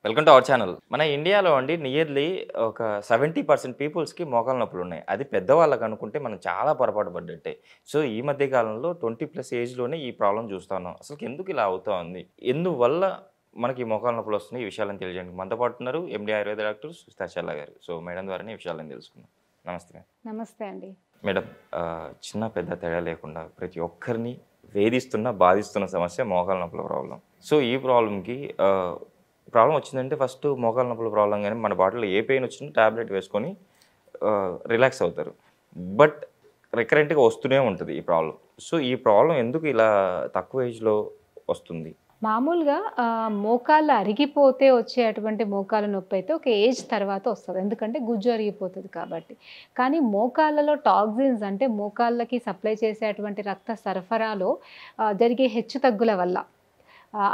Welcome to our channel. మన ఇండియాలో అండి నియర్లీ ఒక 70% పీపుల్స్‌కి మోకాళ్ళ నొప్పులున్నాయి. అది పెద్దవాళ్ళకి అనుకుంటే మనం చాలా పొరపాటు పడ్డట్టే. సో, ఈ మధ్య కాలంలో 20+ ఏజ్‌లోనే ఈ ప్రాబ్లమ్ చూస్తా ఉన్నాం. అసలుకి ఎందుకు ఇలా అవుతా ఉంది? ఎందువల్ల మనకి ఈ మోకాళ్ళ నొప్పులు వస్తున్నాయి? ఈ విషయాలను తెలియజేయడానికి మనతో పాటు ఉన్నారు ఎండీ ఆయుర్వేద డాక్టర్ సుస్తా చల్లా గారు. సో, మేడం ద్వారానే ఈ విషయాలను తెలుసుకుందాం. నమస్తే మేడం. నమస్తే అండి. మేడం చిన్న పెద్ద తేడా లేకుండా ప్రతి ఒక్కరిని వేధిస్తున్న, బాధిస్తున్న సమస్య మోకాళ్ళ నొప్పుల ప్రాబ్లమ్. సో, ఈ ప్రాబ్లమ్‌కి ప్రాబ్లమ్ వచ్చిందంటే ఫస్ట్ మోకాళ్ళ నొప్పుల ప్రాబ్లమ్ గానీ మన బాడీలో ఏ పెయిన్ వచ్చినా టాబ్లెట్ వేసుకొని రిలాక్స్ అవుతారు. బట్ రికరెంట్‌గా వస్తూనే ఉంటది ఈ ప్రాబ్లమ్. సో, ఈ ప్రాబ్లమ్ ఎందుకు ఇలా తక్కువ ఏజ్‌లో వస్తుంది? మామూలుగా మోకాళ్ళు అరిగిపోతే వచ్చేటువంటి మోకాళ్ళ నొప్పి అయితే ఒక ఏజ్ తర్వాత వస్తది. ఎందుకంటే గుజ్జు అరిగిపోతది కాబట్టి. కానీ మోకాళ్ళలో టాక్సిన్స్ అంటే మోకాళ్ళకి సప్లై చేసేటువంటి రక్త సరఫరాలో జరిగే హెచ్చుతగ్గుల వల్ల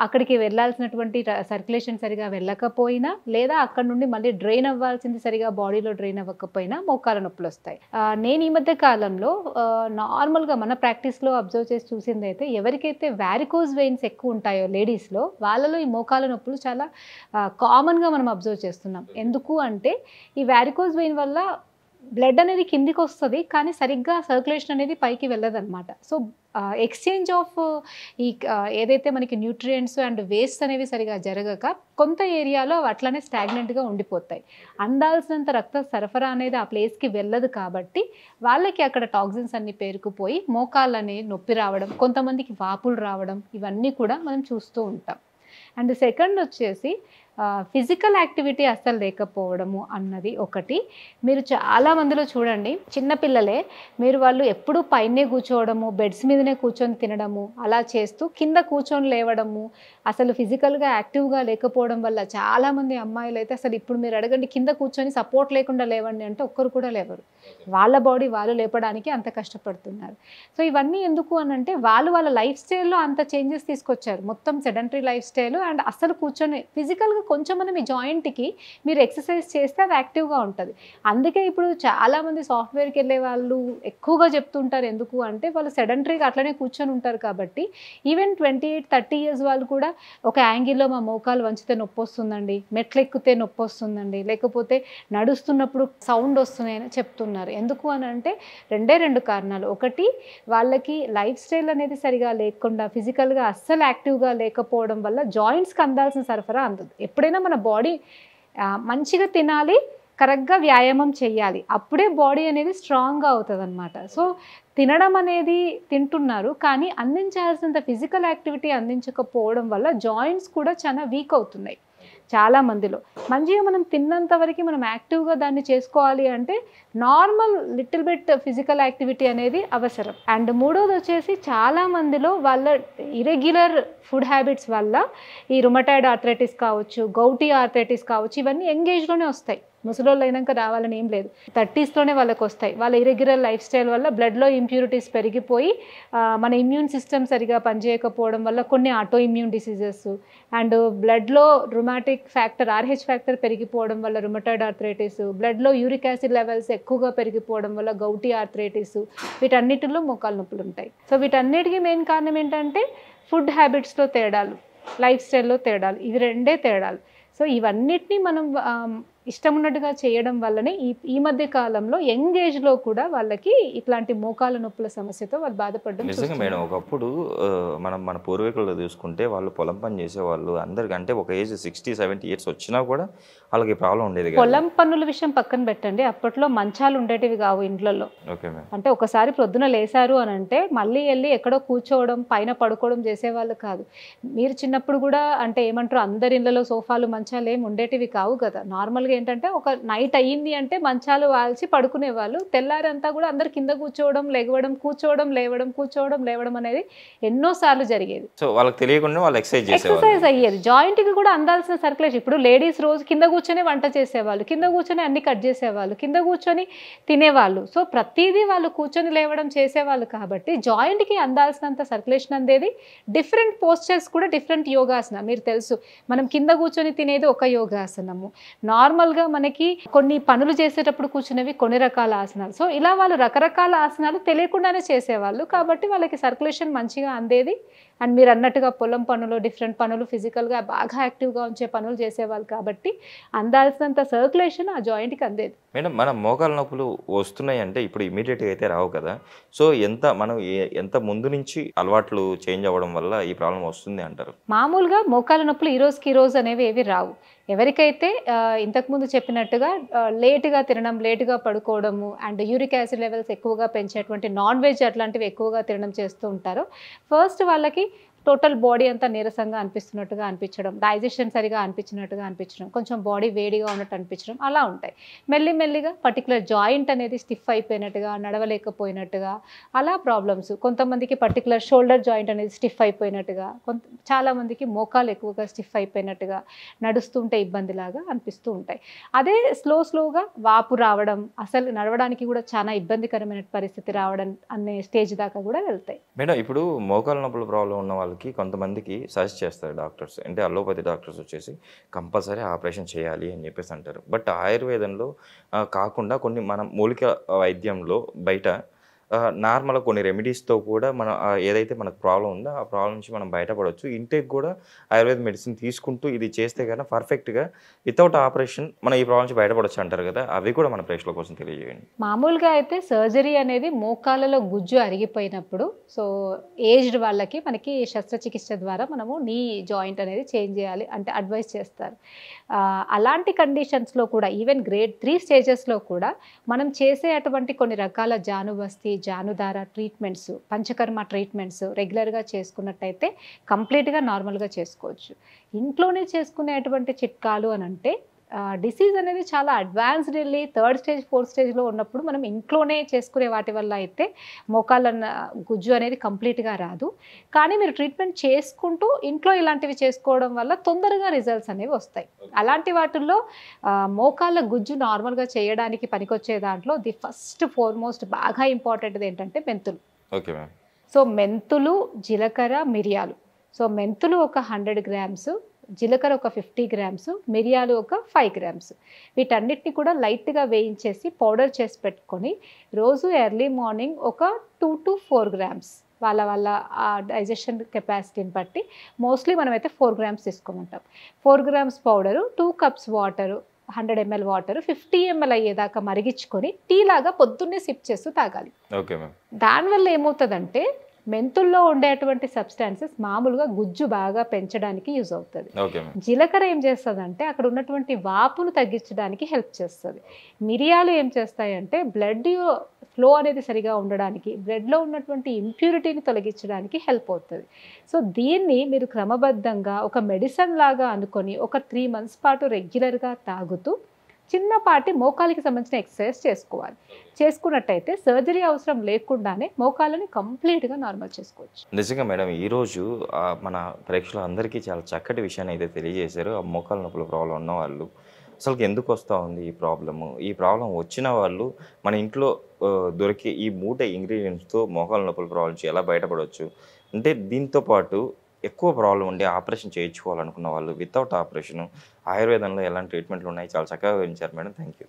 అక్కడికి వెళ్ళాల్సినటువంటి సర్క్యులేషన్ సరిగా వెళ్ళకపోయినా లేదా అక్కడ నుండి మళ్ళీ డ్రైన్ అవ్వాల్సింది సరిగా బాడీలో డ్రైన్ అవ్వకపోయినా మోకాళ్ళ నొప్పులు వస్తాయి. నేను ఈ మధ్య కాలంలో నార్మల్గా మన ప్రాక్టీస్లో అబ్జర్వ్ చేసి చూసింది అయితే ఎవరికైతే వారికోజ్ వెయిన్స్ ఎక్కువ ఉంటాయో లేడీస్లో వాళ్ళలో ఈ మోకాళ్ళ నొప్పులు చాలా కామన్గా మనం అబ్జర్వ్ చేస్తున్నాం. ఎందుకు అంటే ఈ వారికోజ్ వెయిన్ వల్ల బ్లడ్ అనేది కిందికి వస్తుంది కానీ సరిగ్గా సర్క్యులేషన్ అనేది పైకి వెళ్ళదన్నమాట. సో ఎక్స్చేంజ్ ఆఫ్ ఈ ఏదైతే మనకి న్యూట్రియంట్స్ అండ్ వేస్ట్ అనేవి సరిగా జరగక కొంత ఏరియాలో అవి అట్లనే స్టాగ్నెంట్గా ఉండిపోతాయి. అందాల్సినంత రక్త సరఫరా అనేది ఆ ప్లేస్కి వెళ్ళదు కాబట్టి వాళ్ళకి అక్కడ టాక్సిన్స్ అన్ని పేరుకుపోయి మోకాళ్ళు అనేది నొప్పి రావడం, కొంతమందికి వాపులు రావడం ఇవన్నీ కూడా మనం చూస్తూ ఉంటాం. అండ్ సెకండ్ వచ్చేసి ఫిజికల్ యాక్టివిటీ అస్సలు లేకపోవడము అన్నది ఒకటి. మీరు చాలా మందిలో చూడండి చిన్నపిల్లలే వాళ్ళు ఎప్పుడూ పైనే కూర్చోవడము, బెడ్స్ మీదనే కూర్చొని తినడము అలా చేస్తూ కింద కూర్చొని లేవడము, అసలు ఫిజికల్గా యాక్టివ్గా లేకపోవడం వల్ల చాలామంది అమ్మాయిలు అయితే అసలు ఇప్పుడు మీరు అడగండి కింద కూర్చొని సపోర్ట్ లేకుండా లేవండి అంటే ఒక్కరు కూడా లేవరు. వాళ్ళ బాడీ వాళ్ళు లేపడానికి అంత కష్టపడుతున్నారు. సో ఇవన్నీ ఎందుకు అని అంటే వాళ్ళ లైఫ్ స్టైల్లో అంత చేంజెస్ తీసుకొచ్చారు. మొత్తం సెడెంటరీ లైఫ్ స్టైల్ అండ్ అసలు కూర్చొని ఫిజికల్గా కొంచెం మనం ఈ జాయింట్కి మీరు ఎక్సర్సైజ్ చేస్తే అది యాక్టివ్గా ఉంటుంది. అందుకే ఇప్పుడు చాలామంది సాఫ్ట్వేర్కి వెళ్ళే వాళ్ళు ఎక్కువగా చెప్తుంటారు. ఎందుకు అంటే వాళ్ళు సెడెంటరీగా అట్లనే కూర్చొని ఉంటారు కాబట్టి. ఈవెన్ 28-30 ఇయర్స్ వాళ్ళు కూడా ఒక యాంగిల్లో మా మోకాలు వంచితే నొప్పి వస్తుందండి, మెట్లు ఎక్కితే నొప్పి వస్తుందండి, లేకపోతే నడుస్తున్నప్పుడు సౌండ్ వస్తున్నాయని చెప్తున్నారు. ఎందుకు అని అంటే రెండు కారణాలు. ఒకటి వాళ్ళకి లైఫ్ స్టైల్ అనేది సరిగా లేకుండా ఫిజికల్గా అస్సలు యాక్టివ్గా లేకపోవడం వల్ల జాయింట్స్కి అందాల్సిన సరఫరా అందదు. ఎప్పుడైనా మన బాడీ మంచిగా తినాలి, కరెక్ట్గా వ్యాయామం చేయాలి, అప్పుడే బాడీ అనేది స్ట్రాంగ్గా అవుతుంది అనమాట. సో తినడం అనేది తింటున్నారు కానీ అందించాల్సినంత ఫిజికల్ యాక్టివిటీ అందించకపోవడం వల్ల జాయింట్స్ కూడా చాలా వీక్ అవుతున్నాయి చాలా మందిలో. మంచిగా మనం తిన్నంత వరకు మనం యాక్టివ్గా దాన్ని చేసుకోవాలి అంటే normal little bit physical activity అనేది అవసరం. అండ్ మూడోది వచ్చేసి చాలా మందిలో వాళ్ళ ఇరెగ్యులర్ ఫుడ్ హ్యాబిట్స్ వల్ల ఈ రుమటాయిడ్ ఆర్థరైటిస్ కావచ్చు, గౌటీ ఆర్థరైటిస్ కావచ్చు, ఇవన్నీ యంగేజ్లోనే వస్తాయి. ముసలోళ్ళు అయినాక రావాలని ఏం లేదు, 30స్లోనే వాళ్ళకి వస్తాయి. వాళ్ళ ఇరెగ్యులర్ లైఫ్ స్టైల్ వల్ల బ్లడ్లో ఇంప్యూరిటీస్ పెరిగిపోయి మన ఇమ్యూన్ సిస్టమ్ సరిగా పనిచేయకపోవడం వల్ల కొన్ని ఆటో ఇమ్యూన్ డిసీజెస్ అండ్ బ్లడ్లో రుమాటిక్ ఫ్యాక్టర్ RH ఫ్యాక్టర్ పెరిగిపోవడం వల్ల రుమటాయిడ్ ఆర్థరైటిస్, బ్లడ్లో యూరిక్ యాసిడ్ లెవెల్స్ ఎక్కువగా పెరిగిపోవడం వల్ల గౌటీ ఆర్థరైటిస్, వీటన్నిటిలో మోకాళ్ళ నొప్పులు ఉంటాయి. సో వీటన్నిటికీ మెయిన్ కారణం ఏంటంటే ఫుడ్ హ్యాబిట్స్లో తేడాలు, లైఫ్ స్టైల్లో తేడాలు, ఇవి రెండే తేడాలు. సో ఇవన్నిటినీ మనం ఇష్టం ఉన్నట్టుగా చేయడం వల్లనే ఈ మధ్య కాలంలో యంగ్ ఏజ్లో కూడా వాళ్ళకి ఇట్లాంటి మోకాళ్ళ నొప్పుల సమస్యతో వాళ్ళు బాధపడడం. నిజంగా మేడం, ఒకప్పుడు మన పూర్వీకులు చూసుకుంటే వాళ్ళు పొలం పని చేసేవాళ్ళు. అందరికి అంటే ఒక ఏజ్ 60-70 ఇయర్స్ వచ్చినా కూడా వాళ్ళకి ప్రాబ్లం ఉండేది కాదు. పొలం పనుల విషయం పక్కన పెట్టండి, అప్పట్లో మంచాలు ఉండేటివి కావు ఇండ్లలో. Okay madam. అంటే ఒకసారి ప్రొద్దున లేసారు అని అంటే మళ్ళీ వెళ్ళి ఎక్కడో కూర్చోవడం, పైన పడుకోవడం చేసేవాళ్ళు కాదు. మీరు చిన్నప్పుడు కూడా అంటే ఏమంటారు అందరి ఇళ్లలో సోఫాలు మంచాలు ఏమి ఉండేటివి కావు కదా. నార్మల్గా ఏంటంటే ఒక నైట్ అయ్యింది అంటే మంచాలు వాల్చి పడుకునేవాళ్ళు. తెల్లారంతా కూడా అందరు కింద కూర్చోవడం, లెగవడం, కూర్చోవడం, లేవడం, కూర్చోవడం, లేవడం అనేది ఎన్నోసార్లు జరిగేది. సో వాళ్ళకి తెలియకుండా వాళ్ళు ఎక్సర్సైజ్ అయ్యేది. జాయింట్కి కూడా అందాల్సిన సర్క్యులేషన్. ఇప్పుడు లేడీస్ రోజు కింద కూర్చొని వంట చేసేవాళ్ళు, కింద కూర్చొని అన్ని కట్ చేసేవాళ్ళు, కింద కూర్చొని తినేవాళ్ళు. సో ప్రతిదీ వాళ్ళు కూర్చొని లేవడం చేసేవాళ్ళు కాబట్టి జాయింట్కి అందాల్సినంత సర్క్యులేషన్ అందేది. డిఫరెంట్ పోస్చర్స్ కూడా డిఫరెంట్ యోగాసన. మీరు తెలుసు మనం కింద కూర్చొని తినేది ఒక యోగాసనము, నార్మల్ నార్మల్గా మనకి కొన్ని పనులు చేసేటప్పుడు కూర్చునేవి కొన్ని రకాల ఆసనాలు. సో ఇలా వాళ్ళు రకరకాల ఆసనాలు తెలియకుండానే చేసేవాళ్ళు. కాబట్టి వాళ్ళకి సర్క్యులేషన్ మంచిగా అందేది. అండ్ మీరు అన్నట్టుగా పొలం పనులు, డిఫరెంట్ పనులు, ఫిజికల్గా బాగా యాక్టివ్గా ఉంచే పనులు చేసేవాళ్ళు కాబట్టి అందాల్సినంత సర్క్యులేషన్ ఆ జాయింట్కి అందేది. మేడం మన మోకాళ్ళ నొప్పులు వస్తున్నాయి అంటే ఇప్పుడు ఇమీడియట్గా అయితే రావు కదా. సో మనం ఎంత ముందు నుంచి అలవాట్లు చేంజ్ అవ్వడం వల్ల ఈ ప్రాబ్లం వస్తుంది అంటారు? మామూలుగా మోకాళ్ళ నొప్పులు ఈ రోజుకి ఈ రోజు అనేవి ఏవి రావు. ఎవరికైతే ఇంతకుముందు చెప్పినట్టుగా లేట్‌గా తినడం, లేట్‌గా పడుకోవడము అండ్ యూరిక్ యాసిడ్ లెవెల్స్ ఎక్కువగా పెంచేటువంటి నాన్ వెజ్ అట్లాంటివి ఎక్కువగా తినడం చేస్తూ ఉంటారో, ఫస్ట్ వాళ్ళకి టోటల్ బాడీ అంతా నీరసంగా అనిపిస్తున్నట్టుగా అనిపించడం, డైజెషన్ సరిగా అనిపించినట్టుగా అనిపించడం, కొంచెం బాడీ వేడిగా ఉన్నట్టు అనిపించడం అలా ఉంటాయి. మెల్లిమెల్లిగా పర్టిక్యులర్ జాయింట్ అనేది స్టిఫ్ అయిపోయినట్టుగా, నడవలేకపోయినట్టుగా అలా ప్రాబ్లమ్స్. కొంతమందికి పర్టిక్యులర్ షోల్డర్ జాయింట్ అనేది స్టిఫ్ అయిపోయినట్టుగా, చాలామందికి మోకాలు ఎక్కువగా స్టిఫ్ అయిపోయినట్టుగా, నడుస్తుంటే ఇబ్బందిలాగా అనిపిస్తూ ఉంటాయి. అదే స్లోగా వాపు రావడం, అసలు నడవడానికి కూడా చాలా ఇబ్బందికరమైన పరిస్థితి రావడం అనే స్టేజ్ దాకా కూడా వెళ్తాయి. మేడం ఇప్పుడు మోకాళ్ళ నొప్పుల ప్రాబ్లం ఉన్న వాళ్ళకి కొంతమందికి సజెస్ట్ చేస్తారు డాక్టర్స్. అంటే అలోపతి డాక్టర్స్ వచ్చేసి కంపల్సరీ ఆపరేషన్ చేయాలి అని చెప్పేసి అంటారు. బట్ ఆయుర్వేదంలో కాకుండా కొన్ని మనం మూలిక వైద్యంలో బయట నార్మల్‌గా కొన్ని రెమెడీస్‌తో కూడా మనం ఏదైతే మనకు ప్రాబ్లమ్ ఉందో ఆ ప్రాబ్లమ్ నుంచి మనం బయటపడొచ్చు. ఇంటికి కూడా ఆయుర్వేద మెడిసిన్ తీసుకుంటూ ఇది చేస్తే గనక పర్ఫెక్ట్‌గా వితౌట్ ఆపరేషన్ మనం ఈ ప్రాబ్లమ్ నుంచి బయటపడొచ్చు అంటారు కదా. అవి కూడా మన ప్రేక్షకుల కోసం తెలియజేయండి. మామూలుగా అయితే సర్జరీ అనేది మోకాళ్ళలో గుజ్జు అరిగిపోయినప్పుడు, సో ఏజ్డ్ వాళ్ళకి మనకి శస్త్రచికిత్స ద్వారా మనము నీ జాయింట్ అనేది చేంజ్ చేయాలి అంటే అడ్వైస్ చేస్తారు. అలాంటి కండిషన్స్లో కూడా ఈవెన్ గ్రేడ్ 3 స్టేజెస్లో కూడా మనం చేసే అటువంటి కొన్ని రకాల జానుబస్తి, జానుదార ట్రీట్మెంట్స్, పంచకర్మ ట్రీట్మెంట్స్ రెగ్యులర్గా చేసుకున్నట్టయితే కంప్లీట్గా నార్మల్గా చేసుకోవచ్చు. ఇంట్లోనే చేసుకునేటువంటి చిట్కాలు అని అంటే డిసీజ్ అనేది చాలా అడ్వాన్స్డ్ వెళ్ళి 3rd స్టేజ్ 4th స్టేజ్లో ఉన్నప్పుడు మనం ఇంట్లోనే చేసుకునే వాటి వల్ల అయితే మోకాళ్ళ గుజ్జు అనేది కంప్లీట్గా రాదు. కానీ మీరు ట్రీట్మెంట్ చేసుకుంటూ ఇంట్లో ఇలాంటివి చేసుకోవడం వల్ల తొందరగా రిజల్ట్స్ అనేవి వస్తాయి. అలాంటి వాటిల్లో మోకాళ్ళ గుజ్జు నార్మల్గా చేయడానికి పనికొచ్చే దాంట్లో ది ఫస్ట్ ఫార్మోస్ట్ బాగా ఇంపార్టెంట్ది ఏంటంటే మెంతులు. Okay ma'am. సో మెంతులు, జీలకర్ర, మిరియాలు. సో మెంతులు ఒక 100 గ్రామ్స్, జీలకర్ర ఒక 50 గ్రామ్స్, మిరియాలు ఒక 5 గ్రామ్స్. వీటన్నిటిని కూడా లైట్గా వేయించేసి పౌడర్ చేసి పెట్టుకొని రోజు ఎర్లీ మార్నింగ్ ఒక 2 to 4 గ్రామ్స్ వాళ్ళ డైజెషన్ కెపాసిటీని బట్టి మోస్ట్లీ మనమైతే 4 గ్రామ్స్ తీసుకోమంటాం. 4 grams powder, 2 cups water, 100 ml water 50 ml అయ్యేదాకా మరిగించుకొని టీ లాగా పొద్దున్నే సిప్ చేస్తూ తాగాలి. Okay ma'am. దానివల్ల ఏమవుతుందంటే మెంతుల్లో ఉండేటువంటి సబ్స్టాన్సెస్ మామూలుగా గుజ్జు బాగా పెంచడానికి యూజ్ అవుతుంది. Okay ma'am. జీలకర్ర ఏం చేస్తుందంటే అక్కడ ఉన్నటువంటి వాపును తగ్గించడానికి హెల్ప్ చేస్తుంది. మిరియాలు ఏం చేస్తాయంటే బ్లడ్ ఫ్లో అనేది సరిగా ఉండడానికి, బ్లడ్లో ఉన్నటువంటి ఇంప్యూరిటీని తొలగించడానికి హెల్ప్ అవుతుంది. సో దీన్ని మీరు క్రమబద్ధంగా ఒక మెడిసిన్ లాగా అనుకొని ఒక 3 months పాటు రెగ్యులర్గా తాగుతూ చిన్నపాటి మోకాలికి సంబంధించిన ఎక్సర్సైజ్ చేసుకోవాలి. చేసుకున్నట్టయితే సర్జరీ అవసరం లేకుండానే మోకాళ్ళని కంప్లీట్గా నార్మల్ చేసుకోవచ్చు. నిజంగా మేడం ఈరోజు మన ప్రేక్షకులందరికీ చాలా చక్కటి విషయాన్ని అయితే తెలియజేశారు. ఆ మోకాళ్ళ నొప్పుల ప్రాబ్లం ఉన్నవాళ్ళు అసలు ఎందుకు వస్తూ ఉంది ఈ ప్రాబ్లము, ఈ ప్రాబ్లం వచ్చిన వాళ్ళు మన ఇంట్లో దొరికే ఈ 3 ఇంగ్రీడియంట్స్తో మోకాళ్ళ నొప్పుల ప్రాబ్లం నుంచి ఎలా బయటపడవచ్చు, అంటే దీంతో పాటు ఎక్కువ ప్రాబ్లం ఉండి ఆపరేషన్ చేయించుకోవాలనుకున్న వాళ్ళు వితౌట్ ఆపరేషన్ ఆయుర్వేదంలో ఎలాంటి ట్రీట్మెంట్లు ఉన్నాయి చాలా చక్కగా వివరించారు మేడం. Thank you.